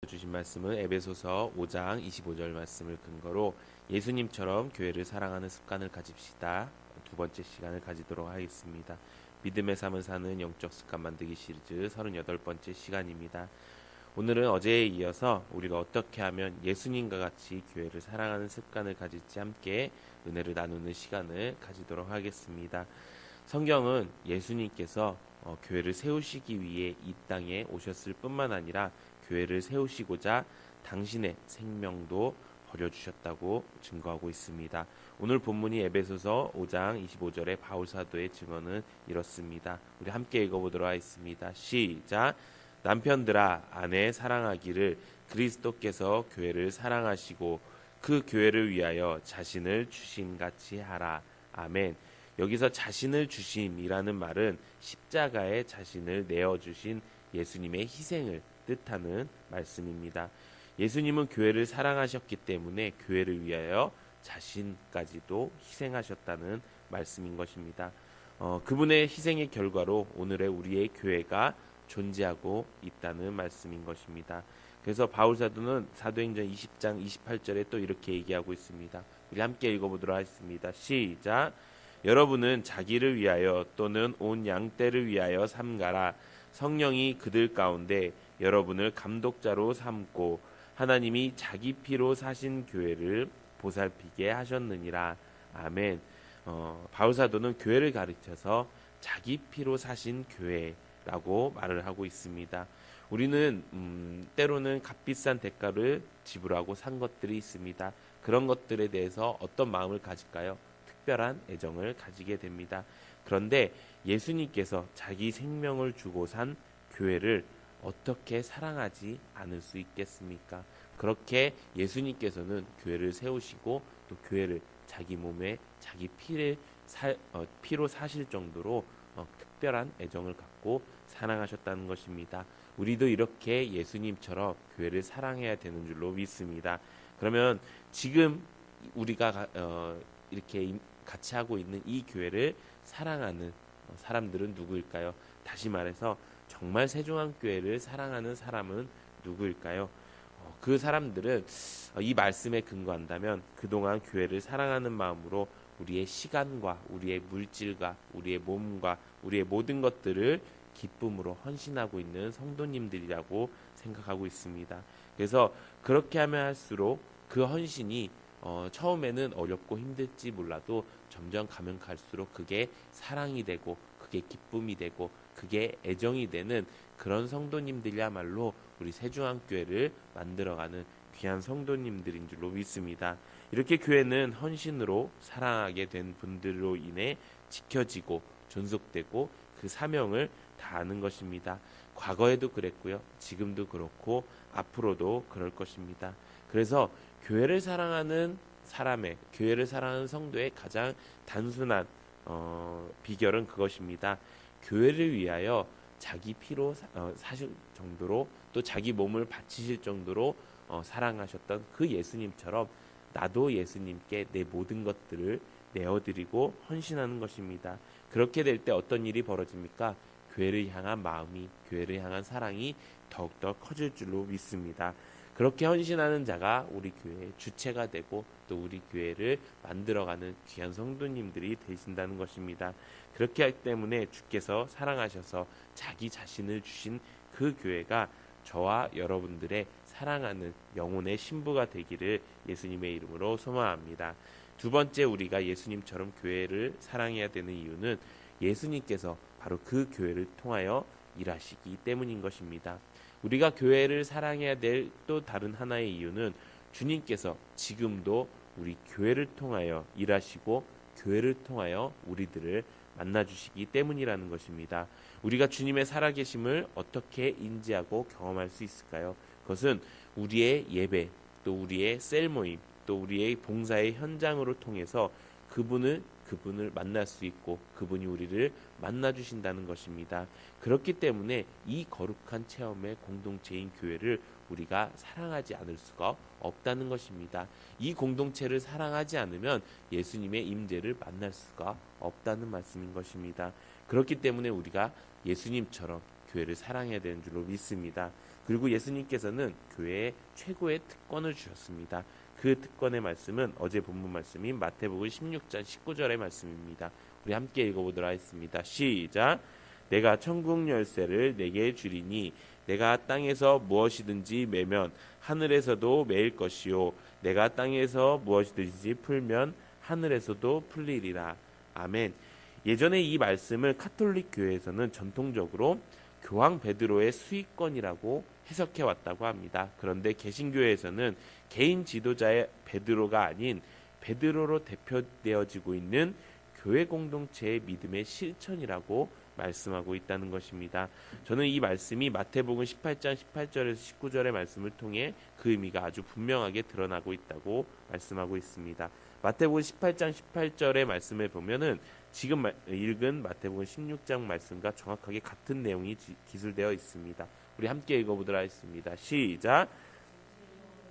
주신 말씀은 에베소서 5장 25절 말씀을 근거로 예수님처럼 교회를 사랑하는 습관을 가집시다. 두 번째 시간을 가지도록 하겠습니다. 믿음의 삶을 사는 영적 습관 만들기 시리즈 38번째 시간입니다. 오늘은 어제에 이어서 우리가 어떻게 하면 예수님과 같이 교회를 사랑하는 습관을 가질지 함께 은혜를 나누는 시간을 가지도록 하겠습니다. 성경은 예수님께서 교회를 세우시기 위해 이 땅에 오셨을 뿐만 아니라 교회를 세우시고자 당신의 생명도 버려주셨다고 증거하고 있습니다. 오늘 본문이 에베소서 5장 25절의 바울 사도의 증언은 이렇습니다. 우리 함께 읽어보도록 하겠습니다. 시작. 남편들아 아내 사랑하기를 그리스도께서 교회를 사랑하시고 그 교회를 위하여 자신을 주심같이 하라. 아멘. 여기서 자신을 주심이라는 말은 십자가에 자신을 내어주신 예수님의 희생을 뜻하는 말씀입니다. 예수님은 교회를 사랑하셨기 때문에 교회를 위하여 자신까지도 희생하셨다는 말씀인 것입니다. 그분의 희생의 결과로 오늘의 우리의 교회가 존재하고 있다는 말씀인 것입니다. 그래서 바울 사도는 사도행전 20장 28절에 또 이렇게 얘기하고 있습니다. 우리 함께 읽어보도록 하겠습니다. 시작. 여러분은 자기를 위하여 또는 온 양떼를 위하여 삼가라. 성령이 그들 가운데 여러분을 감독자로 삼고 하나님이 자기 피로 사신 교회를 보살피게 하셨느니라. 아멘. 바울 사도는 교회를 가르쳐서 자기 피로 사신 교회라고 말을 하고 있습니다. 우리는 때로는 값비싼 대가를 지불하고 산 것들이 있습니다. 그런 것들에 대해서 어떤 마음을 가질까요? 특별한 애정을 가지게 됩니다. 그런데 예수님께서 자기 생명을 주고 산 교회를 어떻게 사랑하지 않을 수 있겠습니까? 그렇게 예수님께서는 교회를 세우시고 또 교회를 자기 몸에 자기 피로 사실 정도로 특별한 애정을 갖고 사랑하셨다는 것입니다. 우리도 이렇게 예수님처럼 교회를 사랑해야 되는 줄로 믿습니다. 그러면 지금 우리가 이렇게 같이 하고 있는 이 교회를 사랑하는 사람들은 누구일까요? 다시 말해서 정말 세종한교회를 사랑하는 사람은 누구일까요? 그 사람들은 이 말씀에 근거한다면 그동안 교회를 사랑하는 마음으로 우리의 시간과 우리의 물질과 우리의 몸과 우리의 모든 것들을 기쁨으로 헌신하고 있는 성도님들이라고 생각하고 있습니다. 그래서 그렇게 하면 할수록 그 헌신이 처음에는 어렵고 힘들지 몰라도 점점 가면 갈수록 그게 사랑이 되고 그게 기쁨이 되고 그게 애정이 되는 그런 성도님들이야말로 우리 세중앙교회를 만들어가는 귀한 성도님들인 줄로 믿습니다. 이렇게 교회는 헌신으로 사랑하게 된 분들로 인해 지켜지고 존속되고 그 사명을 다하는 것입니다. 과거에도 그랬고요. 지금도 그렇고 앞으로도 그럴 것입니다. 그래서 교회를 사랑하는 사람의 교회를 사랑하는 성도의 가장 단순한 비결은 그것입니다. 교회를 위하여 자기 피로 사실 정도로 또 자기 몸을 바치실 정도로 사랑하셨던 그 예수님처럼 나도 예수님께 내 모든 것들을 내어드리고 헌신하는 것입니다. 그렇게 될 때 어떤 일이 벌어집니까? 교회를 향한 마음이 교회를 향한 사랑이 더욱더 커질 줄로 믿습니다. 그렇게 헌신하는 자가 우리 교회의 주체가 되고 또 우리 교회를 만들어가는 귀한 성도님들이 되신다는 것입니다. 그렇게 하기 때문에 주께서 사랑하셔서 자기 자신을 주신 그 교회가 저와 여러분들의 사랑하는 영혼의 신부가 되기를 예수님의 이름으로 소망합니다. 두 번째, 우리가 예수님처럼 교회를 사랑해야 되는 이유는 예수님께서 바로 그 교회를 통하여 일하시기 때문인 것입니다. 우리가 교회를 사랑해야 될 또 다른 하나의 이유는 주님께서 지금도 우리 교회를 통하여 일하시고 교회를 통하여 우리들을 만나주시기 때문이라는 것입니다. 우리가 주님의 살아계심을 어떻게 인지하고 경험할 수 있을까요? 그것은 우리의 예배, 또 우리의 셀 모임, 또 우리의 봉사의 현장으로 통해서 그분을 만날 수 있고 그분이 우리를 만나주신다는 것입니다. 그렇기 때문에 이 거룩한 체험의 공동체인 교회를 우리가 사랑하지 않을 수가 없다는 것입니다. 이 공동체를 사랑하지 않으면 예수님의 임재를 만날 수가 없다는 말씀인 것입니다. 그렇기 때문에 우리가 예수님처럼 교회를 사랑해야 되는 줄로 믿습니다. 그리고 예수님께서는 교회에 최고의 특권을 주셨습니다. 그 특권의 말씀은 어제 본문 말씀인 마태복음 16장 19절의 말씀입니다. 우리 함께 읽어보도록 하겠습니다. 시작. 내가 천국 열쇠를 내게 주리니 내가 땅에서 무엇이든지 매면 하늘에서도 매일 것이요 내가 땅에서 무엇이든지 풀면 하늘에서도 풀리리라. 아멘. 예전에 이 말씀을 가톨릭 교회에서는 전통적으로 교황 베드로의 수익권이라고 해석해 왔다고 합니다. 그런데 개신교회에서는 개인 지도자의 베드로가 아닌 베드로로 대표되어지고 있는 교회 공동체의 믿음의 실천이라고 말씀하고 있다는 것입니다. 저는 이 말씀이 마태복음 18장 18절에서 19절의 말씀을 통해 그 의미가 아주 분명하게 드러나고 있다고 말씀하고 있습니다. 마태복음 18장 18절의 말씀을 보면은 지금 읽은 마태복음 16장 말씀과 정확하게 같은 내용이 기술되어 있습니다. 우리 함께 읽어보도록 하겠습니다. 시작.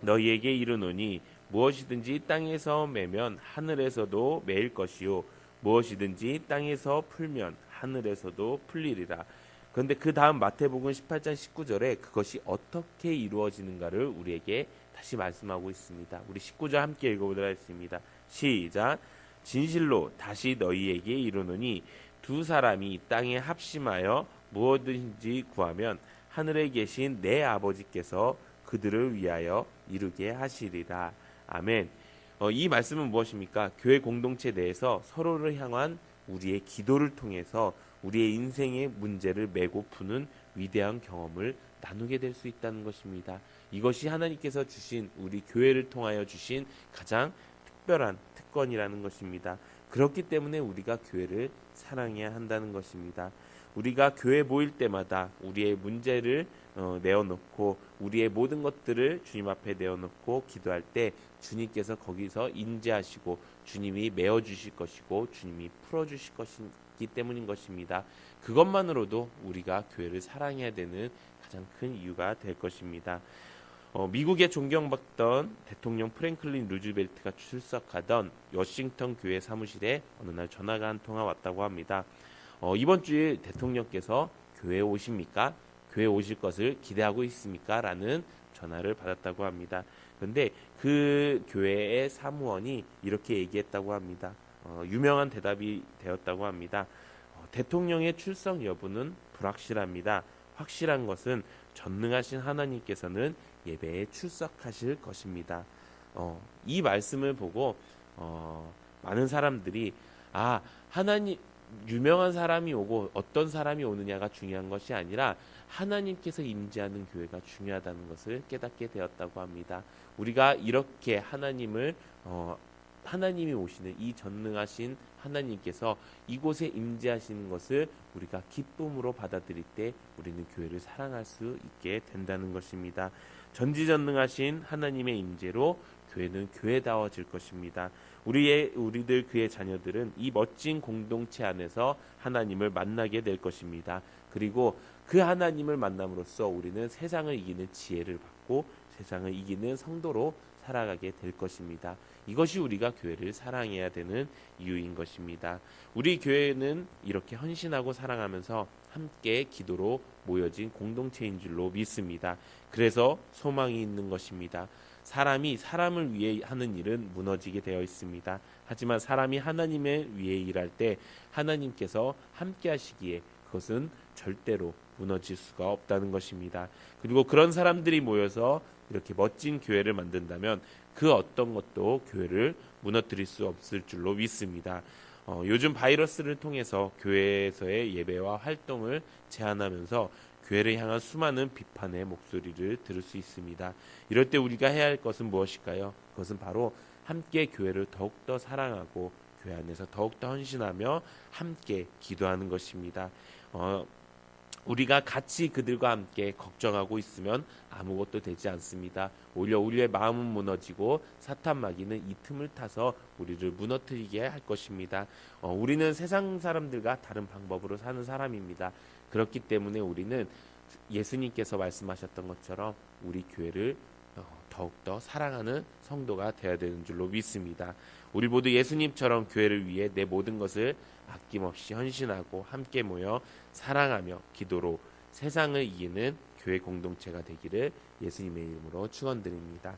너희에게 이르노니 무엇이든지 땅에서 매면 하늘에서도 매일 것이요 무엇이든지 땅에서 풀면 하늘에서도 풀리리라. 그런데 그 다음 마태복음 18장 19절에 그것이 어떻게 이루어지는가를 우리에게 다시 말씀하고 있습니다. 우리 19절 함께 읽어보도록 하겠습니다. 시작. 진실로 다시 너희에게 이르노니 두 사람이 땅에 합심하여 무엇든지 구하면 하늘에 계신 내 아버지께서 그들을 위하여 이루게 하시리라. 아멘. 이 말씀은 무엇입니까? 교회 공동체 내에서 서로를 향한 우리의 기도를 통해서 우리의 인생의 문제를 메고 푸는 위대한 경험을 나누게 될 수 있다는 것입니다. 이것이 하나님께서 주신 우리 교회를 통하여 주신 가장 특별한 특권이라는 것입니다. 그렇기 때문에 우리가 교회를 사랑해야 한다는 것입니다. 우리가 교회 모일 때마다 우리의 문제를 내어놓고 우리의 모든 것들을 주님 앞에 내어놓고 기도할 때 주님께서 거기서 인재하시고 주님이 메어주실 것이고 주님이 풀어주실 것이기 때문인 것입니다. 그것만으로도 우리가 교회를 사랑해야 되는 가장 큰 이유가 될 것입니다. 미국의 존경받던 대통령 프랭클린 루즈벨트가 출석하던 워싱턴 교회 사무실에 어느 날 전화가 한 통화 왔다고 합니다. 이번 주에 대통령께서 교회에 오십니까? 교회에 오실 것을 기대하고 있습니까? 라는 전화를 받았다고 합니다. 그런데 그 교회의 사무원이 이렇게 얘기했다고 합니다. 유명한 대답이 되었다고 합니다. 대통령의 출석 여부는 불확실합니다. 확실한 것은 전능하신 하나님께서는 예배에 출석하실 것입니다. 이 말씀을 보고 많은 사람들이 하나님 유명한 사람이 오고 어떤 사람이 오느냐가 중요한 것이 아니라 하나님께서 임재하는 교회가 중요하다는 것을 깨닫게 되었다고 합니다. 우리가 이렇게 하나님이 오시는 이 전능하신 하나님께서 이곳에 임재하시는 것을 우리가 기쁨으로 받아들일 때 우리는 교회를 사랑할 수 있게 된다는 것입니다. 전지전능하신 하나님의 임재로 교회는 교회다워질 것입니다. 우리들 그의 자녀들은 이 멋진 공동체 안에서 하나님을 만나게 될 것입니다. 그리고 그 하나님을 만남으로써 우리는 세상을 이기는 지혜를 받고 세상을 이기는 성도로 살아가게 될 것입니다. 이것이 우리가 교회를 사랑해야 되는 이유인 것입니다. 우리 교회는 이렇게 헌신하고 사랑하면서 함께 기도로 모여진 공동체인 줄로 믿습니다. 그래서 소망이 있는 것입니다. 사람이 사람을 위해 하는 일은 무너지게 되어 있습니다. 하지만 사람이 하나님을 위해 일할 때 하나님께서 함께 하시기에 그것은 절대로 무너질 수가 없다는 것입니다. 그리고 그런 사람들이 모여서 이렇게 멋진 교회를 만든다면 그 어떤 것도 교회를 무너뜨릴 수 없을 줄로 믿습니다. 요즘 바이러스를 통해서 교회에서의 예배와 활동을 제한하면서 교회를 향한 수많은 비판의 목소리를 들을 수 있습니다. 이럴 때 우리가 해야 할 것은 무엇일까요? 그것은 바로 함께 교회를 더욱더 사랑하고 교회 안에서 더욱더 헌신하며 함께 기도하는 것입니다. 우리가 같이 그들과 함께 걱정하고 있으면 아무것도 되지 않습니다. 오히려 우리의 마음은 무너지고 사탄 마귀는 이 틈을 타서 우리를 무너뜨리게 할 것입니다. 우리는 세상 사람들과 다른 방법으로 사는 사람입니다. 그렇기 때문에 우리는 예수님께서 말씀하셨던 것처럼 우리 교회를 더욱더 사랑하는 성도가 되어야 되는 줄로 믿습니다. 우리 모두 예수님처럼 교회를 위해 내 모든 것을 아낌없이 헌신하고 함께 모여 사랑하며 기도로 세상을 이기는 교회 공동체가 되기를 예수님의 이름으로 축원드립니다.